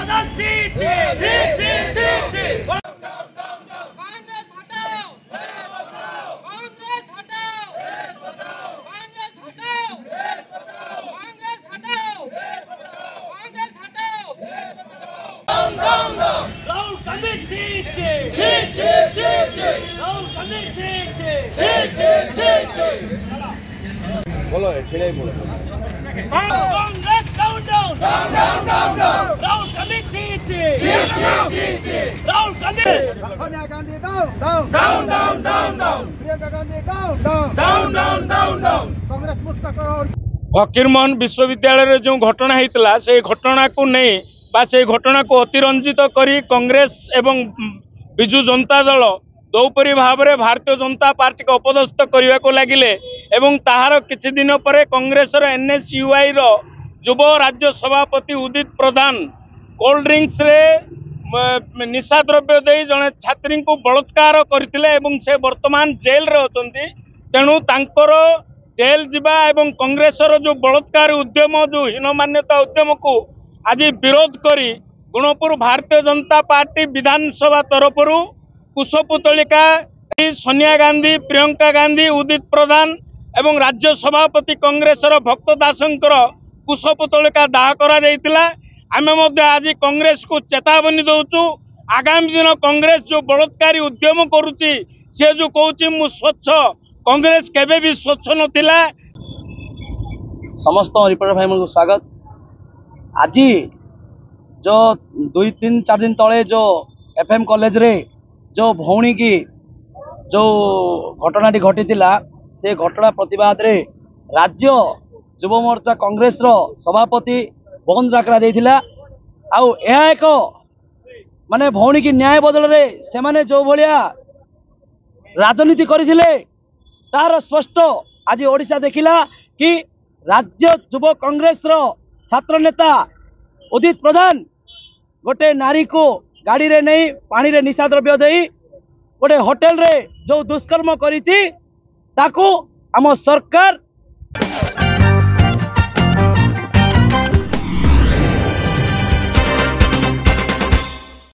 प्रधान ची ची ची ची ची ची कांग्रेस हटाओ, कांग्रेस हटाओ, कांग्रेस हटाओ, कांग्रेस हटाओ, कांग्रेस हटाओ। राहुल गांधी ची ची ची ची ची ची राहुल गांधी ची ची ची ची ची ची बोलो खेले बोलो Congress down down down down down Rahul Gandhi ची ची ची ची ची Rahul Gandhi Sonia Gandhi down down down down down down Priyanka Gandhi down down down down down down Congress मुक्त करो। फकीरमोहन विश्वविद्यालय जो घटना होता से घटना को नहीं से घटना को अतिरंजित करी कांग्रेस एवं विजु जनता दल दोपरी भाव में भारतीय जनता पार्टी को अपदस्थ करने को लगिले एवं ताहार किछि दिन पर कांग्रेस एनएसयूआई रो युव राज्य सभापति उदित प्रधान कोल्ड ड्रिंक्स रे निशा द्रव्य दे जड़े छात्री को बलात्कार करथिले एवं से वर्तमान जेल रे अछंती तेणु तांकर जेल जीवा एवं कांग्रेस जो बलात्कार उद्यम जो हीन मान्यता उद्यम को आज विरोध करी गुणपुर भारतीय जनता पार्टी विधानसभा तरफ कुशपुतलिका सोनिया गांधी प्रियंका गांधी उदित प्रधान एवं राज्य सभापति कांग्रेस भक्त दासंकर कुशपुतलिका दाह करा जायतिला। आमे मध्य आज कांग्रेस को चेतावनी दउचु आगामी दिन कांग्रेस जो बलात्कारी उद्यम करुची से जो कहूची मु स्वच्छ कांग्रेस केबे भी स्वच्छ नथिला। समस्त रिपोर्टर भाई मन को स्वागत। आज जो 2-3-4 दिन तले जो एफएम कॉलेज रे जो भौणी की जो घटनाटी घटी से घटना प्रतिवाद रे राज्य युव मोर्चा कांग्रेस रो सभापति बंद डाकरा देथिला। आउ यह एक माने भौणी की न्याय बदल रे से माने जो भलिया राजनीति करथिले तार स्पष्ट आज ओडिशा देखिला कि राज्य युव कांग्रेस रो छात्र नेता उदित प्रधान गोटे नारी को गाड़ी रे नहीं पानी रे निशा द्रव्य दे गोटे होटेल रे जो दुष्कर्म करिछि ताकू आम सरकार